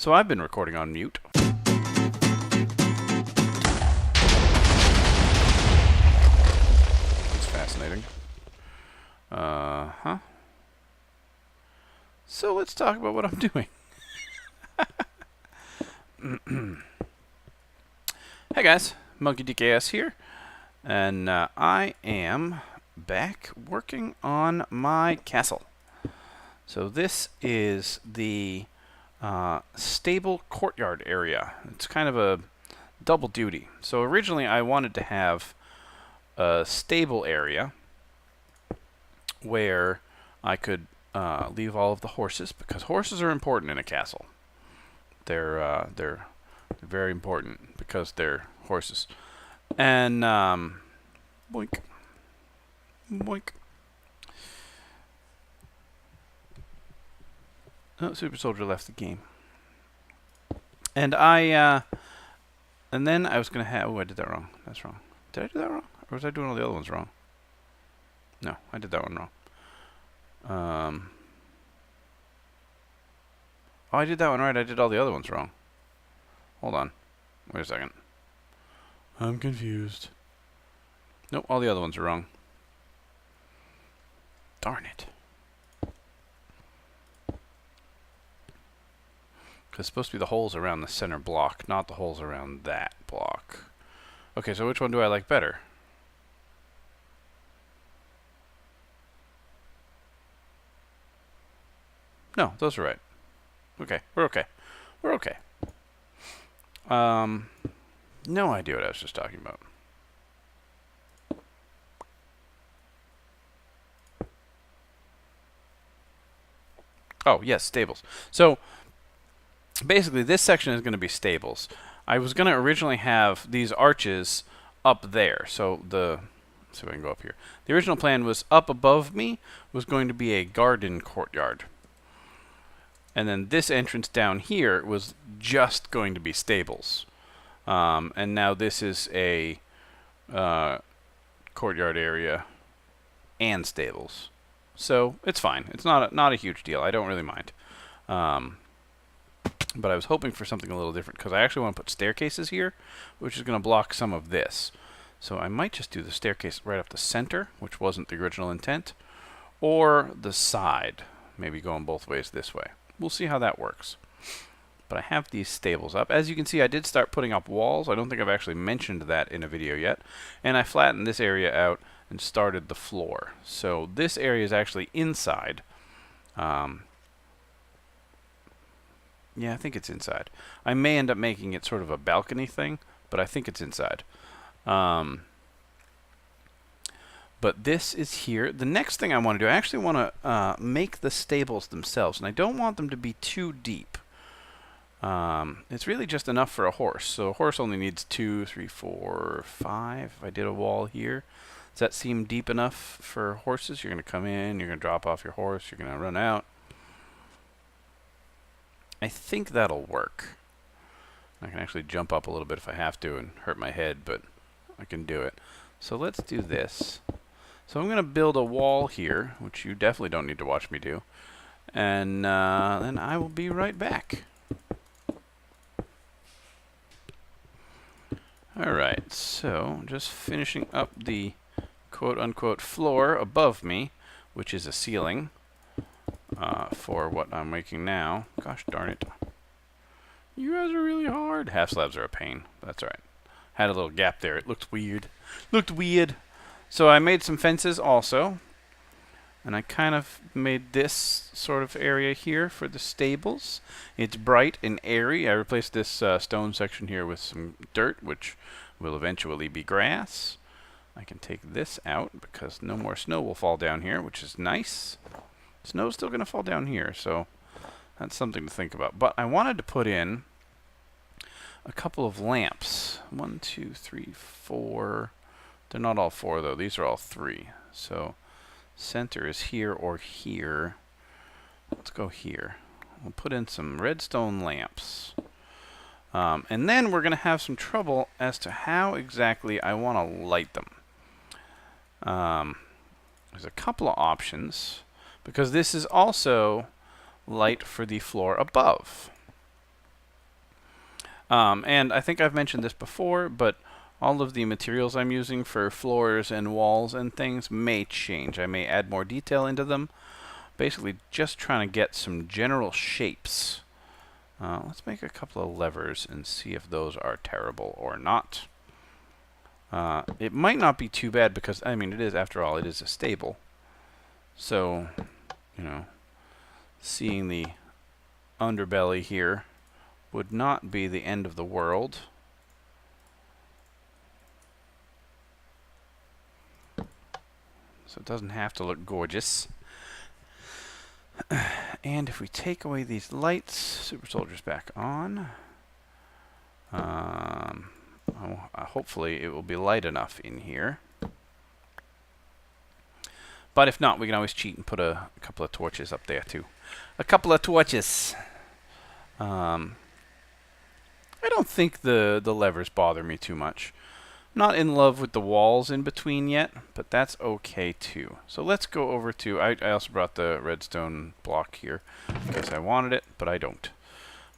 So I've been recording on mute. That's fascinating. So let's talk about what I'm doing. Hey guys, MonkeyDKS here, and I am back working on my castle. So this is the stable courtyard area. It's kind of a double duty. So originally I wanted to have a stable area where I could leave all of the horses, because horses are important in a castle. They're very important because they're horses. And boink, boink. Oh, Super Soldier left the game. And and then I was gonna have. Oh, I did that wrong. That's wrong. Did I do that wrong, or was I doing all the other ones wrong? No, I did that one wrong. Oh, I did that one right. I did all the other ones wrong. Hold on. Wait a second. I'm confused. Nope, all the other ones are wrong. Darn it. Because it's supposed to be the holes around the center block, not the holes around that block. Okay, so which one do I like better? No, those are right. Okay, we're okay. We're okay. No idea what I was just talking about. Oh, yes, stables. So, basically, this section is going to be stables. I was going to originally have these arches up there. So, let's see if I can go up here. The original plan was up above me was going to be a garden courtyard. And then this entrance down here was just going to be stables. And now this is a courtyard area and stables. So it's fine. It's not a huge deal. I don't really mind. But I was hoping for something a little different, because I actually want to put staircases here, which is going to block some of this. So I might just do the staircase right up the center, which wasn't the original intent, or the side, maybe going both ways this way. We'll see how that works. But I have these stables up. As you can see, I did start putting up walls. I don't think I've actually mentioned that in a video yet. And I flattened this area out and started the floor. So this area is actually inside. Yeah, I think it's inside. I may end up making it sort of a balcony thing, but I think it's inside. But this is here. The next thing I want to do, I actually want to make the stables themselves, and I don't want them to be too deep. It's really just enough for a horse. So a horse only needs 2, 3, 4, 5. If I did a wall here, does that seem deep enough for horses? You're going to come in, you're going to drop off your horse, you're going to run out. I think that'll work. I can actually jump up a little bit if I have to and hurt my head, but I can do it. So let's do this. So I'm going to build a wall here, which you definitely don't need to watch me do. And then I will be right back. Alright, so just finishing up the quote-unquote floor above me, which is a ceiling for what I'm making now. Gosh darn it. You guys are really hard. Half slabs are a pain. That's alright. Had a little gap there. It looked weird. Looked weird. So I made some fences also. And I kind of made this sort of area here for the stables. It's bright and airy. I replaced this stone section here with some dirt, which will eventually be grass. I can take this out because no more snow will fall down here, which is nice. Snow's still going to fall down here, so that's something to think about. But I wanted to put in a couple of lamps. 1, 2, 3, 4. They're not all 4, though. These are all 3. So center is here or here. Let's go here. We'll put in some redstone lamps. And then we're going to have some trouble as to how exactly I want to light them. There's a couple of options, because this is also light for the floor above. And I think I've mentioned this before, but all of the materials I'm using for floors and walls and things may change. I may add more detail into them. Basically, just trying to get some general shapes. Let's make a couple of levers and see if those are terrible or not. It might not be too bad because, I mean, it is, after all, it is a stable. So, you know, seeing the underbelly here would not be the end of the world. So it doesn't have to look gorgeous. And if we take away these lights, Super Soldier's back on. Hopefully it will be light enough in here. But if not, we can always cheat and put a couple of torches up there too. A couple of torches. I don't think the levers bother me too much. Not in love with the walls in between yet, but that's okay too. So let's go over to, I also brought the redstone block here in case I wanted it, but I don't.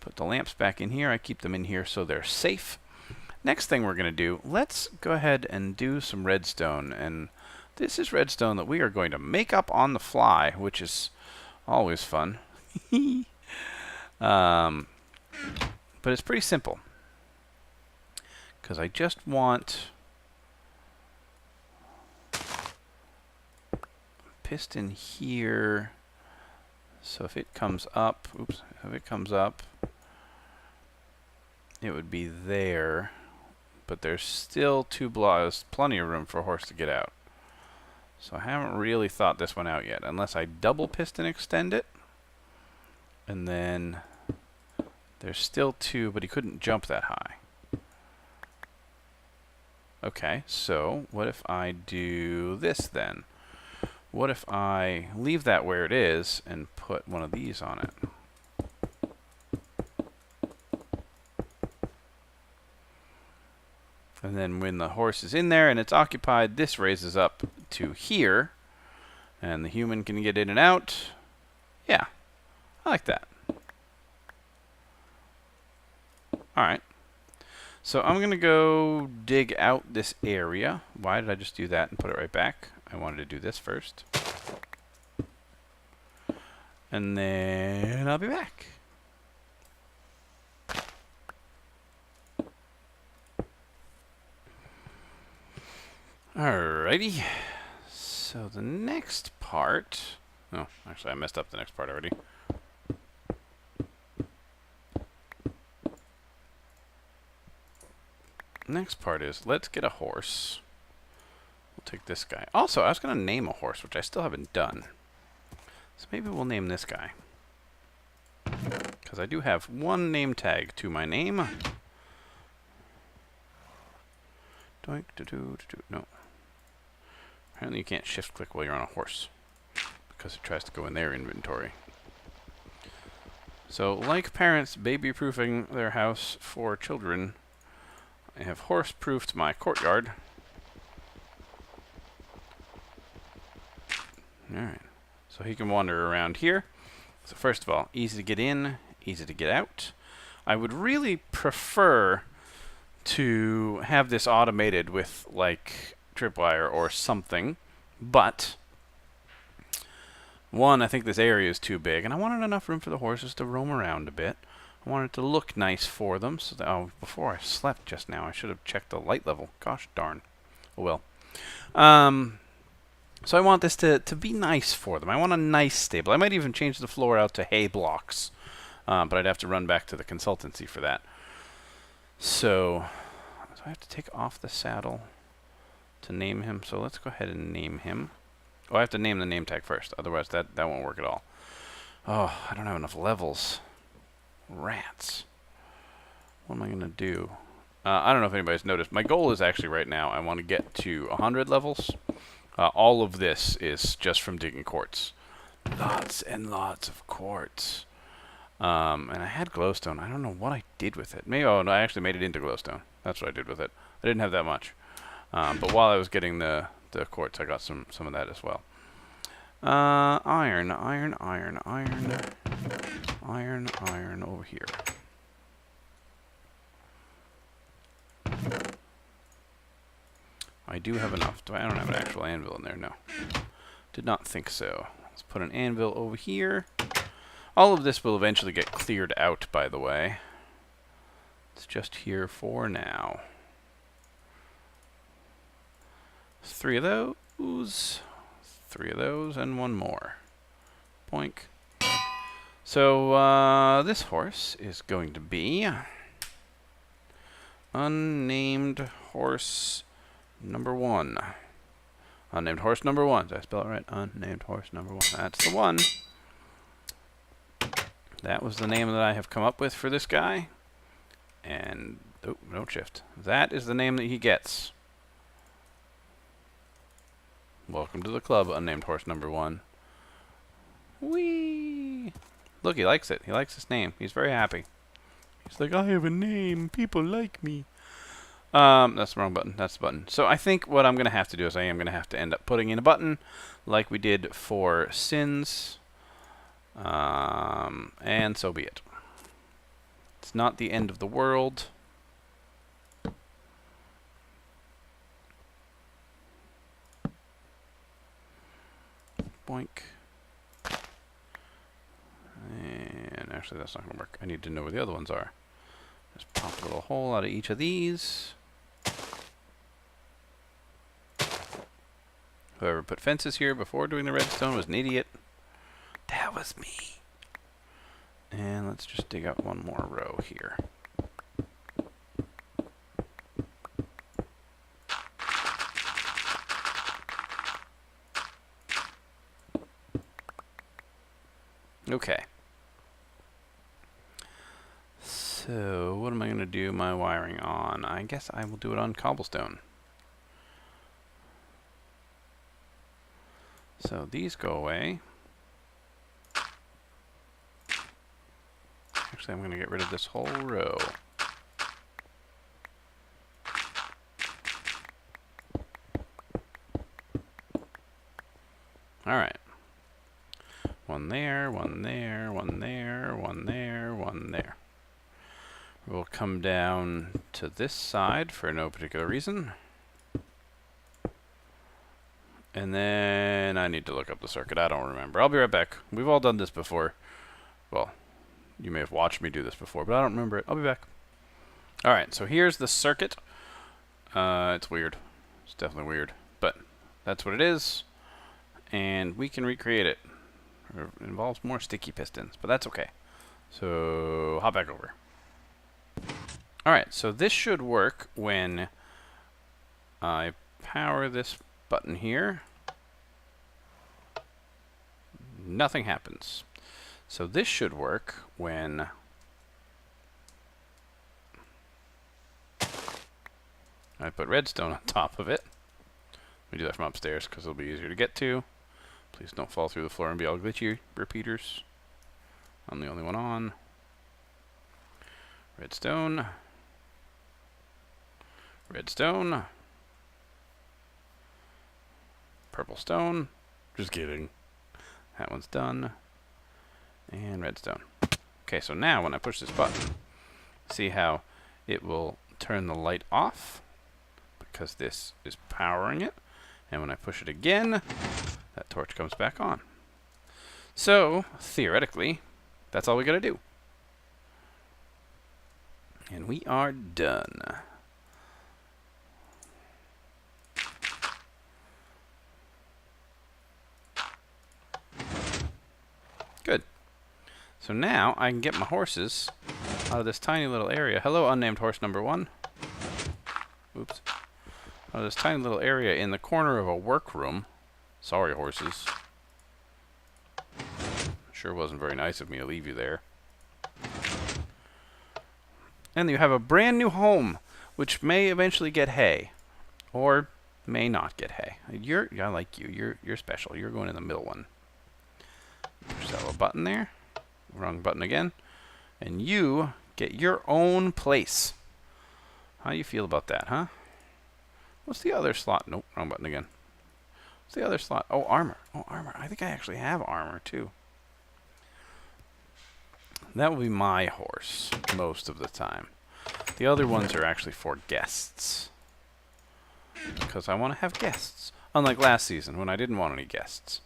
Put the lamps back in here. I keep them in here so they're safe. Next thing we're going to do, let's go ahead and do some redstone. And this is redstone that we are going to make up on the fly, which is always fun. But it's pretty simple. Because I just want piston here. So if it comes up, oops, if it comes up, it would be there. But there's still 2 blocks, plenty of room for a horse to get out. So I haven't really thought this one out yet, unless I double piston extend it. And then there's still 2, but he couldn't jump that high. Okay, so what if I do this then? What if I leave that where it is and put one of these on it? And then when the horse is in there and it's occupied, this raises up to here. And the human can get in and out. Yeah, I like that. Alright. So I'm going to go dig out this area. Why did I just do that and put it right back? I wanted to do this first. And then I'll be back. Alrighty. So the next part... Oh, actually I messed up the next part already. Next part is, let's get a horse. We'll take this guy. Also, I was going to name a horse, which I still haven't done. So maybe we'll name this guy. Because I do have 1 name tag to my name. Doink, no. Apparently you can't shift click while you're on a horse. Because it tries to go in their inventory. So, like parents baby-proofing their house for children, I have horse-proofed my courtyard. Alright, so he can wander around here. So first of all, easy to get in, easy to get out. I would really prefer to have this automated with, like, tripwire or something, but one, I think this area is too big, and I wanted enough room for the horses to roam around a bit. I want it to look nice for them. So that, oh, before I slept just now, I should have checked the light level. Gosh darn. Oh well. So I want this to be nice for them. I want a nice stable. I might even change the floor out to hay blocks. But I'd have to run back to the consultancy for that. So I have to take off the saddle to name him. So let's go ahead and name him. Oh, I have to name the name tag first. Otherwise that won't work at all. Oh, I don't have enough levels. Rats. What am I going to do? I don't know if anybody's noticed. My goal is actually right now, I want to get to 100 levels. All of this is just from digging quartz. Lots and lots of quartz. And I had glowstone. I don't know what I did with it. Maybe, oh, no, I actually made it into glowstone. That's what I did with it. I didn't have that much. But while I was getting the quartz, I got some of that as well. Iron over here. I do have enough. I don't have an actual anvil in there, no. Did not think so. Let's put an anvil over here. All of this will eventually get cleared out, by the way. It's just here for now. 3 of those. 3 of those, and 1 more. Boink. So, this horse is going to be unnamed horse number 1. Unnamed horse number 1. Did I spell it right? Unnamed horse number 1. That's the one. That was the name that I have come up with for this guy. And, oh, don't shift. That is the name that he gets. Welcome to the club, unnamed horse number 1. Whee! Look, he likes it. He likes his name. He's very happy. He's like, I have a name. People like me. That's the wrong button. That's the button. So I think what I'm going to have to do is I am going to have to end up putting in a button like we did for sins. And so be it. It's not the end of the world. Boink. And actually that's not going to work. I need to know where the other ones are. Just pop a little hole out of each of these. Whoever put fences here before doing the redstone was an idiot. That was me. And let's just dig out 1 more row here. Okay. So, what am I going to do my wiring on? I guess I will do it on cobblestone. So, these go away. Actually, I'm going to get rid of this whole row. Alright. 1 there, 1 there, 1 there, 1 there, 1 there. We'll come down to this side for no particular reason. And then I need to look up the circuit. I don't remember. I'll be right back. We've all done this before. Well, you may have watched me do this before, but I don't remember it. I'll be back. Alright, so here's the circuit. It's weird. It's definitely weird. But that's what it is. And we can recreate it. It involves more sticky pistons, but that's okay. So, hop back over. Alright, so this should work when I power this button here. Nothing happens. So this should work when I put redstone on top of it. Let me do that from upstairs because it'll be easier to get to. Please don't fall through the floor and be all glitchy, repeaters. I'm the only one on. Redstone. Redstone. Purple stone. Just kidding. That one's done. And redstone. Okay, so now when I push this button, see how it will turn the light off because this is powering it. And when I push it again, that torch comes back on. So, theoretically, that's all we gotta do. And we are done. Good. So now I can get my horses out of this tiny little area. Hello, unnamed horse number 1. Oops. Out of this tiny little area in the corner of a workroom. Sorry, horses. Sure wasn't very nice of me to leave you there. And you have a brand new home, which may eventually get hay, or may not get hay. I like you. You're special. You're going in the middle one. Push that little button there. Wrong button again. And you get your own place. How do you feel about that, huh? What's the other slot? Nope, wrong button again. What's the other slot? Oh, armor. Oh, armor. I think I actually have armor, too. That will be my horse most of the time. The other ones are actually for guests. Because I want to have guests. Unlike last season, when I didn't want any guests.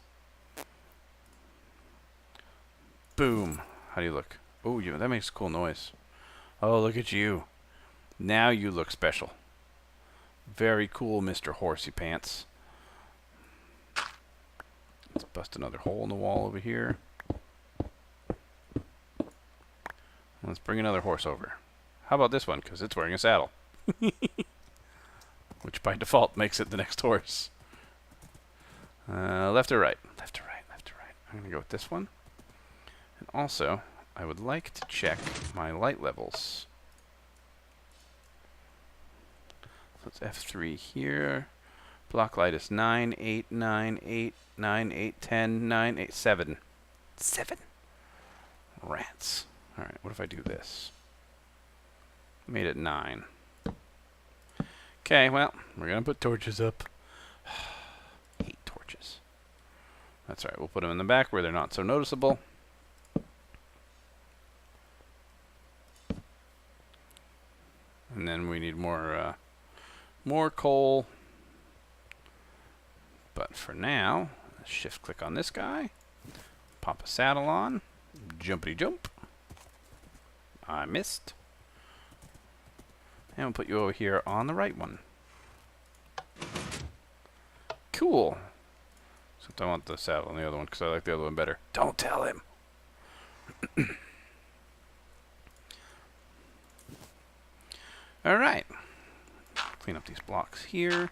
Boom. How do you look? Oh, that makes a cool noise. Oh, look at you. Now you look special. Very cool, Mr. Horsey Pants. Let's bust another hole in the wall over here. Let's bring another horse over. How about this one? Because it's wearing a saddle. Which by default makes it the next horse. Left or right? Left or right, left or right. I'm going to go with this one. And also, I would like to check my light levels. So it's F3 here. Block light is 9, 8, 9, 8, 9, 8, 10, 9, 8, 7. 7? Rats. Alright, what if I do this? Made it 9. Okay, well, we're going to put torches up. Hate torches. That's right, we'll put them in the back where they're not so noticeable. And then we need more coal. But for now, let's shift click on this guy. Pop a saddle on. Jumpity jump. I missed. And we'll put you over here on the right one. Cool. Except I want the saddle on the other one because I like the other one better. Don't tell him. Alright. Clean up these blocks here.